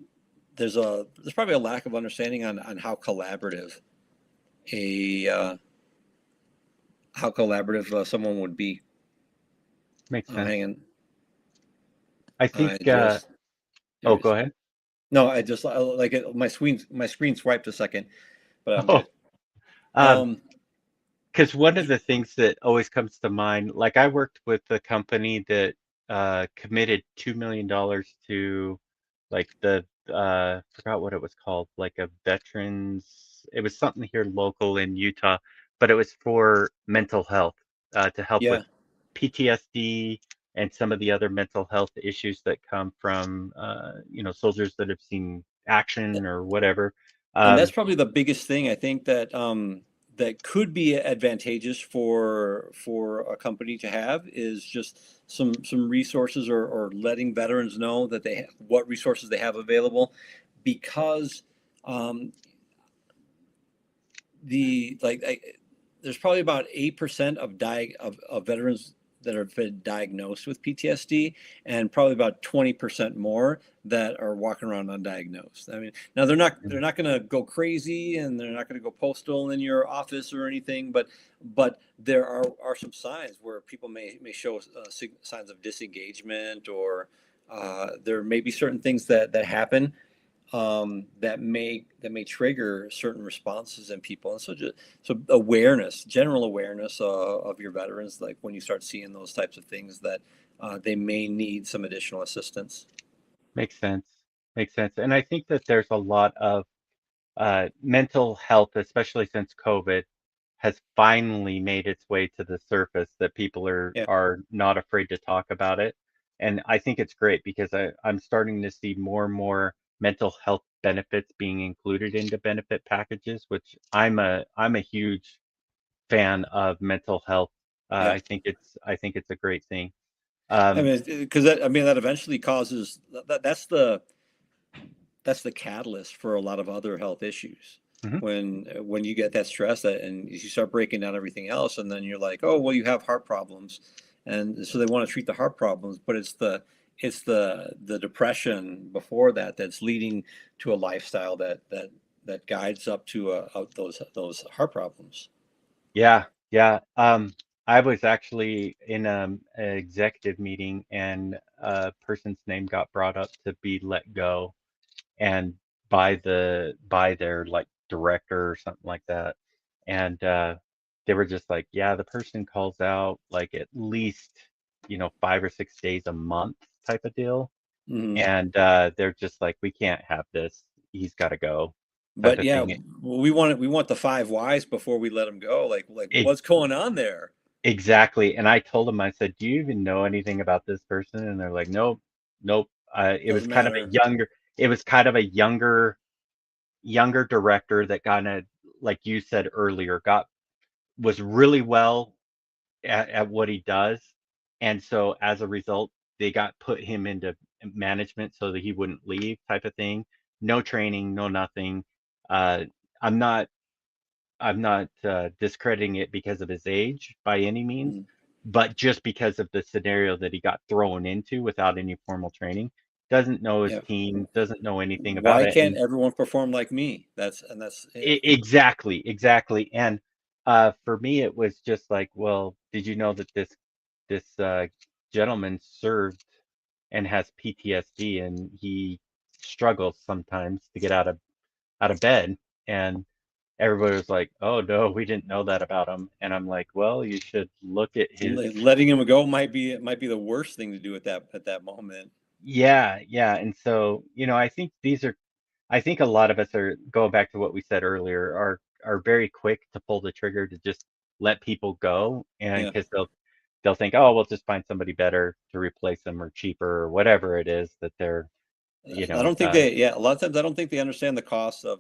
there's probably a lack of understanding on a how collaborative someone would be. Makes sense. Hang on, I think, I just there oh, it go is. ahead. No, I just like it, my screen swiped a second, but I'm Oh, good. um, Um, because one of the things that always comes to mind, like I worked with a company that committed $2 million to like the forgot what it was called, like a veterans, it was something here local in Utah, but it was for mental health, to help with Yeah. PTSD and some of the other mental health issues that come from, soldiers that have seen action or whatever. And that's Um, probably the biggest thing I think that that could be advantageous for a company to have is just some resources, or letting veterans know that what resources they have available, because um, there's probably about 8% of veterans that have been diagnosed with PTSD, and probably about 20% more that are walking around undiagnosed. I mean, now they're not going to go crazy, and they're not going to go postal in your office or anything, but there are some signs where people may show signs of disengagement, or there may be certain things that happen that may trigger certain responses in people. And so awareness, general awareness of your veterans, like when you start seeing those types of things, that they may need some additional assistance. Makes sense. Makes sense. And I think that there's a lot of mental health, especially since COVID, has finally made its way to the surface, that people are Yeah, are not afraid to talk about it. And I think it's great because I'm starting to see more and more mental health benefits being included into benefit packages, which I'm a huge fan of mental health. yeah. I think it's a great thing. I Um, mean, because that eventually causes that's the catalyst for a lot of other health issues. mhm. When you get that stress, and you start breaking down everything else, and then you're like, oh well, you have heart problems, and so they want to treat the heart problems, but it's the depression before that that's leading to a lifestyle that guides up to those heart problems. Yeah, yeah. I was actually in an executive meeting, and a person's name got brought up to be let go, and by their like director or something like that. And they were just like, yeah, the person calls out like at least, 5 or 6 days a month type of deal. Mhm. And they're just like, we can't have this. He's got to go, type But of yeah, thing. we want the five whys before we let them go. Like what's going on there? Exactly. And I told them, I said, "Do you even know anything about this person?" And they're like, "Nope, nope." It was Doesn't kind of a matter. younger, it was kind of a younger director that kind of, like you said earlier, was really well at what he does. And so as a result, they got put him into management so that he wouldn't leave, type of thing. No training, no nothing. Uh, I'm not I'm not discrediting it because of his age by any means, Mm. but just because of the scenario that he got thrown into without any formal training. Doesn't know his Yeah. team, doesn't know anything about Why it. can't And everyone perform like me? That's yeah. exactly, exactly. And for me, it was just like, well, did you know that this gentleman served and has PTSD, and he struggles sometimes to get out of bed. And everybody was like, "Oh no, we didn't know that about him." And I'm like, "Well, you should look at his." Letting him go might be the worst thing to do at that moment. Yeah, yeah. And so, I think a lot of us are going back to what we said earlier, are very quick to pull the trigger to just let people go, and Yeah. because they'll think, "Oh, we'll just find somebody better to replace them, or cheaper, or whatever it is that they're, you I know, don't think a lot of times I don't think they understand the cost of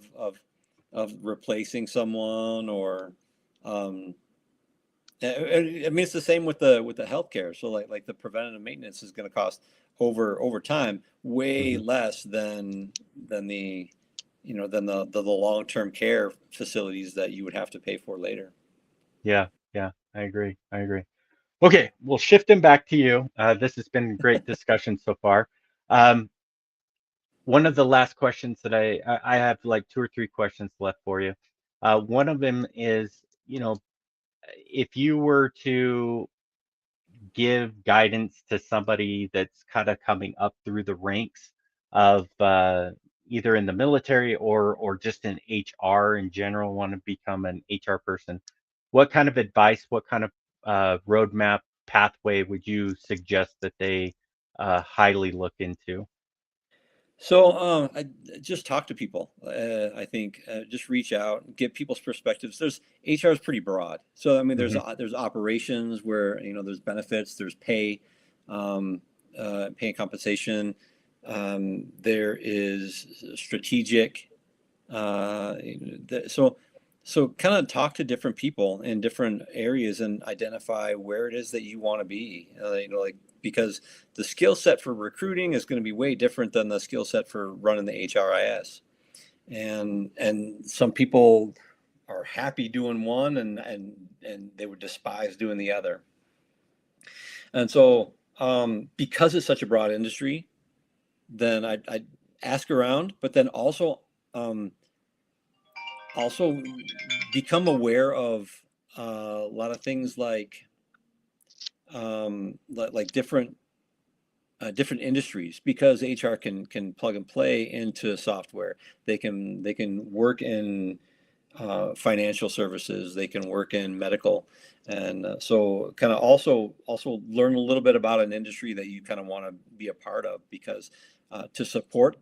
replacing someone, or um I mean, it's the same with the healthcare. So like the preventative maintenance is going to cost over time way mhm. less than the long-term care facilities that you would have to pay for later. Yeah, yeah, I agree. I agree. Okay, well, shifting back to you. This has been a great discussion so far. Um, One of the last questions that I have like two or three questions left for you. One of them is, if you were to give guidance to somebody that's kind of coming up through the ranks of either in the military or just in HR in general, want to become an HR person, what kind of advice, what kind of roadmap pathway would you suggest that they highly look into? So I just talk to people. I think just reach out, get people's perspectives. There's HR is pretty broad. So I mean, Hmm. there's operations where there's benefits, there's pay, um, pay and compensation. There is strategic. Uh, so kind of talk to different people in different areas and identify where it is that you want to be. Like because the skill set for recruiting is going to be way different than the skill set for running the HRIS. And some people are happy doing one and they would despise doing the other. And so because it's such a broad industry, then I ask around, but then um, also become aware of a lot of things like different industries, because HR can plug and play into software. They can work in financial services. They can work in medical, and so kind of also learn a little bit about an industry that you kind of want to be a part of, because to support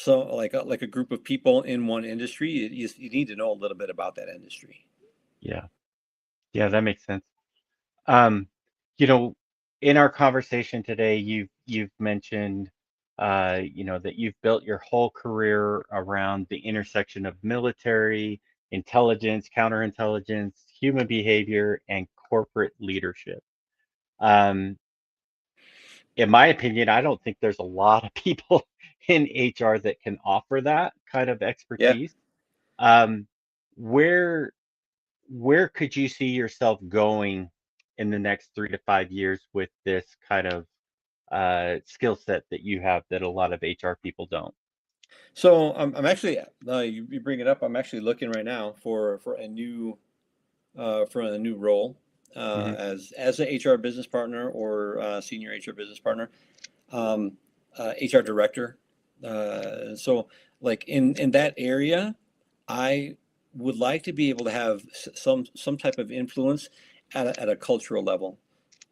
like a group of people in one industry, you need to know a little bit about that industry. Yeah, yeah, that makes sense. Um, you know, in our conversation today, you've mentioned, that you've built your whole career around the intersection of military, intelligence, counterintelligence, human behavior, and corporate leadership. Um, in my opinion, I don't think there's a lot of people in HR that can offer that kind of Yeah. expertise. Um, where where could you see yourself going in the next 3 to 5 years with this kind of skill set that you have that a lot of HR people don't? So I'm actually you bring it up. I'm actually looking right now for a new role Hmm. as a HR business partner or senior HR business partner, um, HR director. So like in that area, I would like to be able to have some type of influence at a cultural level,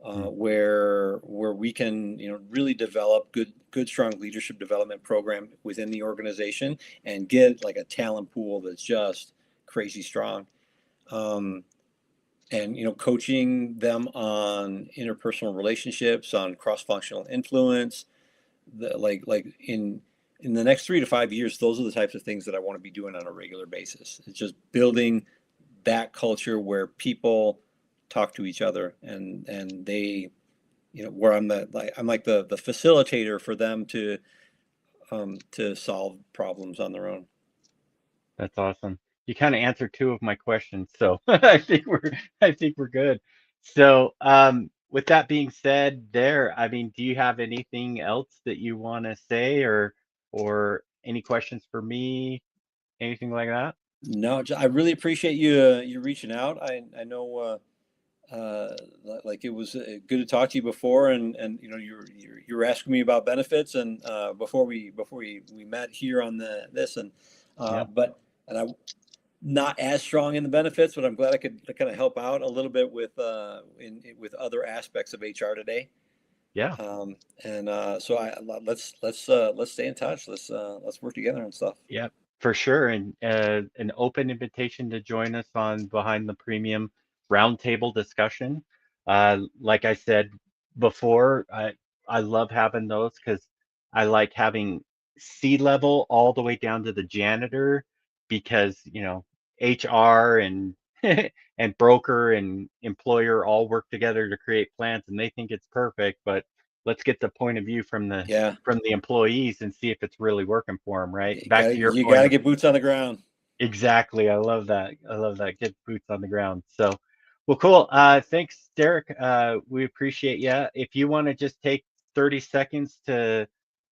where we can really develop good strong leadership development program within the organization and get like a talent pool that's just crazy strong. Um, and coaching them on interpersonal relationships, on cross-functional influence, like in the next 3 to 5 years, those are the types of things that I want to be doing on a regular basis. It's just building that culture where people talk to each other, and they where I'm like the facilitator for them to solve problems on their own. That's awesome. You kind of answered two of my questions, so I think we're good. So, with that being said, I mean, do you have anything else that you want to say, or any questions for me, anything like that? No, I really appreciate you reaching out. I know like it was good to talk to you before, and you were asking me about benefits, and before we met here on this, and Yeah, but and I not as strong in the benefits, but I'm glad I could kind of help out a little bit with other aspects of HR today. yeah. And so let's stay in touch. Let's work together and stuff. Yeah, for sure. And an open invitation to join us on Behind the Premium roundtable discussion. Like I said before, I love having those because I like having C-level all the way down to the janitor because, HR and and broker and employer all work together to create plans and they think it's perfect, but let's get the point of view Yeah, from the employees and see if it's really working for them, right? you Back to your gotta point of get boots on the ground. exactly. I love that. I love that. Get boots on the ground. So, well, cool. Thanks, Derek. We appreciate you. If you want to just take 30 seconds to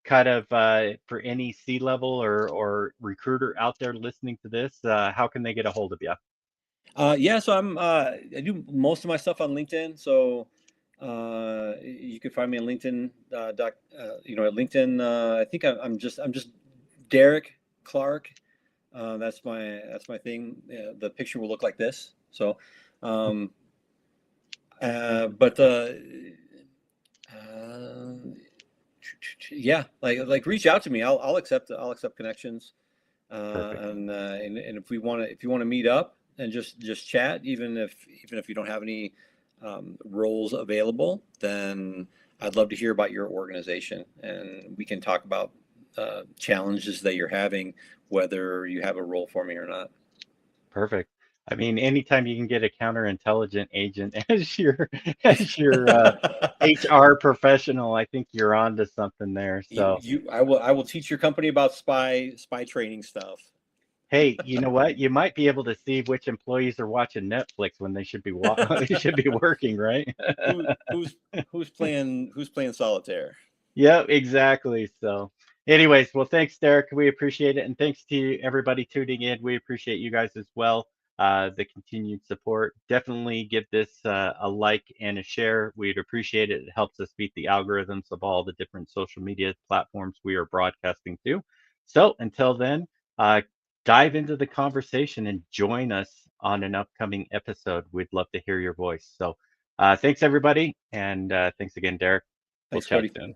kind of for any C-level or recruiter out there listening to this, how can they get a hold of you? Yeah, so I do most of my stuff on LinkedIn. So you can find me on LinkedIn. At LinkedIn. I think I'm just Derik Clark. That's my thing. The picture will look like this. So, um, but uh, Yeah, like reach out to me. I'll accept connections. Perfect. And if you want to meet up and just chat, even if you don't have any roles available, then I'd love to hear about your organization, and we can talk about challenges that you're having, whether you have a role for me or not. Perfect. I mean, anytime you can get a counterintelligent agent as your HR professional, I think you're on to something there. So, I will teach your company about spy training stuff. hey, you know what? You might be able to see which employees are watching Netflix when they should be they should be working, right? Who who's playing solitaire? Yep, exactly. So, anyways, well, thanks, Derek. We appreciate it. And thanks to everybody tuning in. We appreciate you guys as well. The continued support. Definitely give this a like and a share. We'd appreciate it. It helps us beat the algorithms of all the different social media platforms we are broadcasting to. So, until then, dive into the conversation and join us on an upcoming episode. We'd love to hear your voice. So, thanks, everybody. And thanks again, Derek. We'll Thanks, chat Cody. soon.